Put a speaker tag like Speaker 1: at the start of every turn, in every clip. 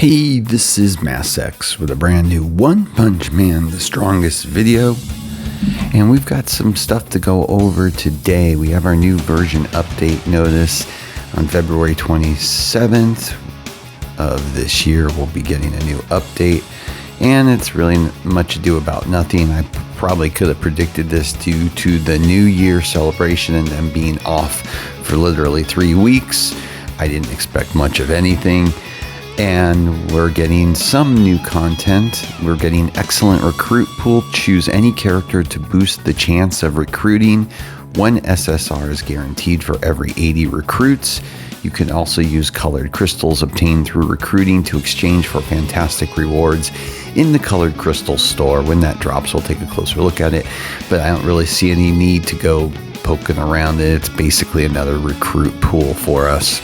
Speaker 1: Hey, this is MassX with a brand new One Punch Man, the strongest video. And we've got some stuff to go over today. We have our new version update notice on February 27th of this year. We'll be getting a new update. And it's really much ado about nothing. I probably could have predicted this due to the New Year celebration and them being off for literally 3 weeks. I didn't expect much of anything. And we're getting some new content. We're getting excellent recruit pool. Choose any character to boost the chance of recruiting. 1 SSR is guaranteed for every 80 recruits. You can also use colored crystals obtained through recruiting to exchange for fantastic rewards in the colored crystal store. When that drops, we'll take a closer look at it, but I don't really see any need to go poking around it. It's basically another recruit pool for us.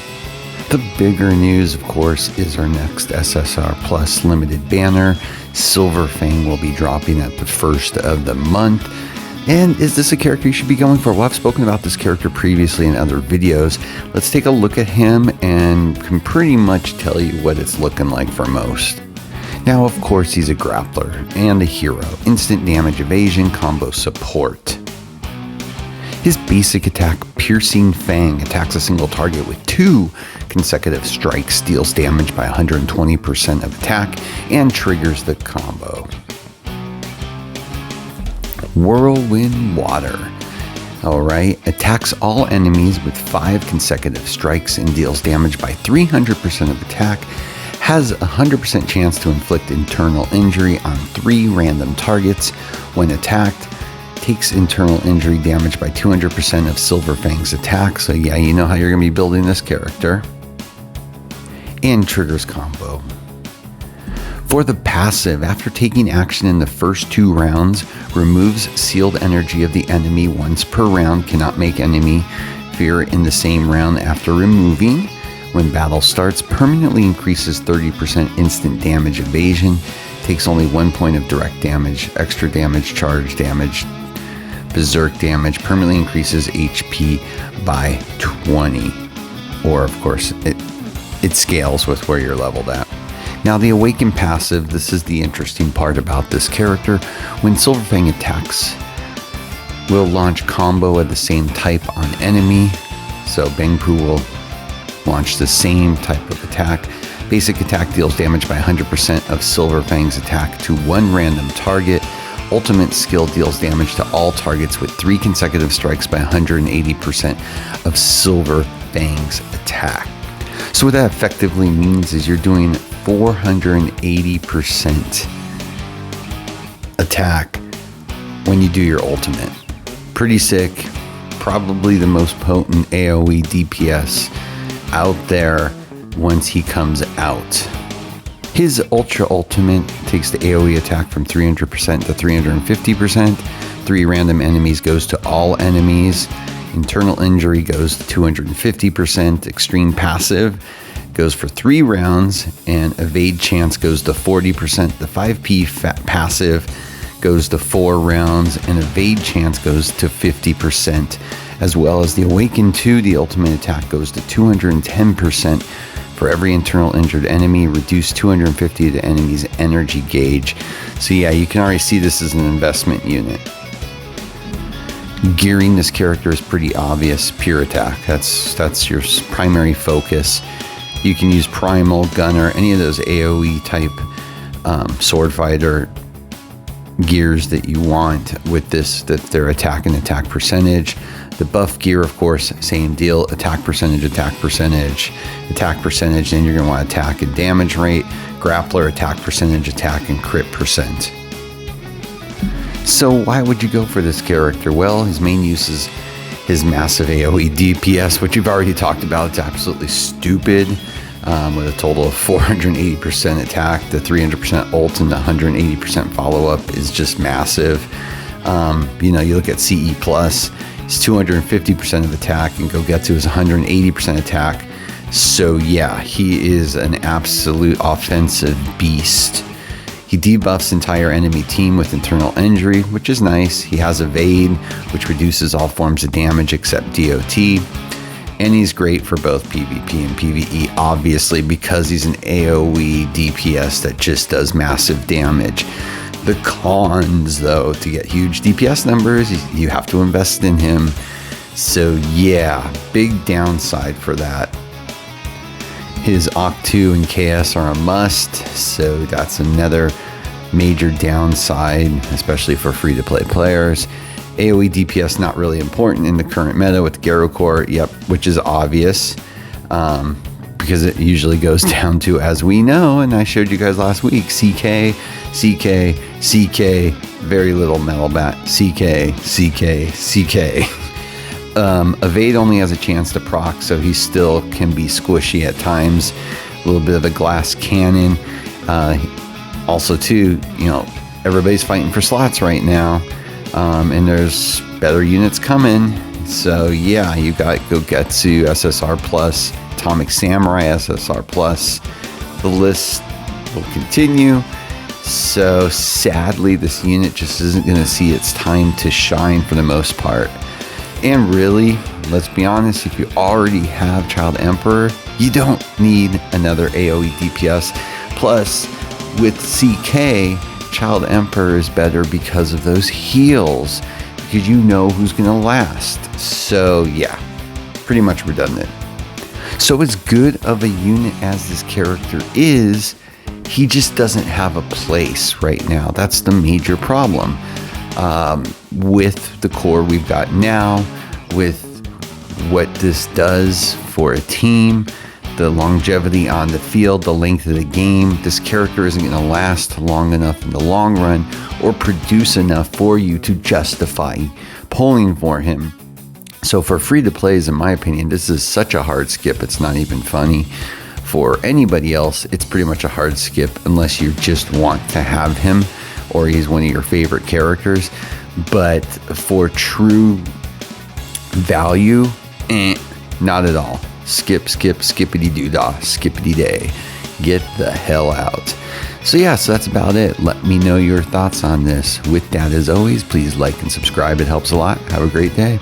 Speaker 1: The bigger news, of course, is our next SSR Plus limited banner. Silverfang will be dropping at the first of the month. And is this a character you should be going for? Well, I've spoken about this character previously in other videos. Let's take a look at him and can pretty much tell you what it's looking like for most. Now, of course, he's a grappler and a hero. Instant damage evasion, combo support. His basic attack, Piercing Fang, attacks a single target with 2 consecutive strikes, deals damage by 120% of attack, and triggers the combo. Whirlwind Water. Alright, attacks all enemies with 5 consecutive strikes and deals damage by 300% of attack. Has a 100% chance to inflict internal injury on 3 random targets when attacked. Takes internal injury damage by 200% of Silverfang's attack. So yeah, you know how you're going to be building this character. And triggers combo. For the passive, after taking action in the first 2 rounds, removes sealed energy of the enemy once per round. Cannot make enemy fear in the same round after removing. When battle starts, permanently increases 30% instant damage evasion. Takes only 1 point of direct damage, extra damage, charge damage, berserk damage. Permanently increases HP by 20. Or, of course, it scales with where you're leveled at. Now, the Awaken passive, this is the interesting part about this character. When Silverfang attacks, will launch combo of the same type on enemy. So Bangpu will launch the same type of attack. Basic attack deals damage by 100% of Silverfang's attack to 1 random target. Ultimate skill deals damage to all targets with 3 consecutive strikes by 180% of Silverfang's attack. So what that effectively means is you're doing 480% attack when you do your ultimate. Pretty sick. Probably the most potent AoE DPS out there once he comes out. His Ultra Ultimate takes the AoE attack from 300% to 350%. 3 random enemies goes to all enemies. Internal injury goes to 250%. Extreme passive goes for 3 rounds, and evade chance goes to 40%. The 5p passive goes to 4 rounds, and evade chance goes to 50%. As well as the Awaken 2, the ultimate attack goes to 210% for every internal injured enemy, reduce 250 to enemy's energy gauge. So yeah, you can already see this is an investment unit. Gearing this character is pretty obvious. Pure attack, that's your primary focus. You can use Primal, Gunner, any of those AoE type sword fighter gears that you want with this, that they're attack and attack percentage. The buff gear, of course, same deal. Attack percentage, then you're going to want attack and damage rate. Grappler, attack percentage, attack and crit percent. So why would you go for this character? Well, his main use is his massive AoE DPS, which you've already talked about. It's absolutely stupid. With a total of 480% attack, the 300% ult and the 180% follow-up is just massive. You look at CE+, it's 250% of attack, and Gogetsu is 180% attack. So yeah, he is an absolute offensive beast. He debuffs entire enemy team with internal injury, which is nice. He has evade, which reduces all forms of damage except DOT. And he's great for both PvP and PvE, obviously, because he's an AoE DPS that just does massive damage. The cons, though, to get huge DPS numbers, you have to invest in him. So yeah, big downside for that. His Oct2 and KS are a must, so that's another major downside, especially for free-to-play players. AoE DPS not really important in the current meta with Garo Core, yep, which is obvious, because it usually goes down to, as we know, and I showed you guys last week, CK, CK, CK, very little metal bat, CK, CK, CK. Evade only has a chance to proc, so he still can be squishy at times. A little bit of a glass cannon. Also, too, you know, everybody's fighting for slots right now, and there's better units coming. So yeah, you got Gogetsu, SSR Plus, Atomic Samurai, SSR Plus. The list will continue. So sadly, this unit just isn't going to see its time to shine for the most part. And really, let's be honest, if you already have Child Emperor, you don't need another AoE DPS. Plus, with CK, Child Emperor is better because of those heals, because you know who's going to last. So yeah, pretty much redundant. So as good of a unit as this character is, he just doesn't have a place right now. That's the major problem. With the core we've got now, with what this does for a team, the longevity on the field, the length of the game, this character isn't going to last long enough in the long run or produce enough for you to justify pulling for him. So for free-to-plays, in my opinion, this is such a hard skip, it's not even funny. For anybody else, it's pretty much a hard skip unless you just want to have him or he's one of your favorite characters. But for true value, not at all. Skip, skippity-doo-dah, skippity-day. Get the hell out. So yeah, so that's about it. Let me know your thoughts on this. With that, as always, please like and subscribe. It helps a lot. Have a great day.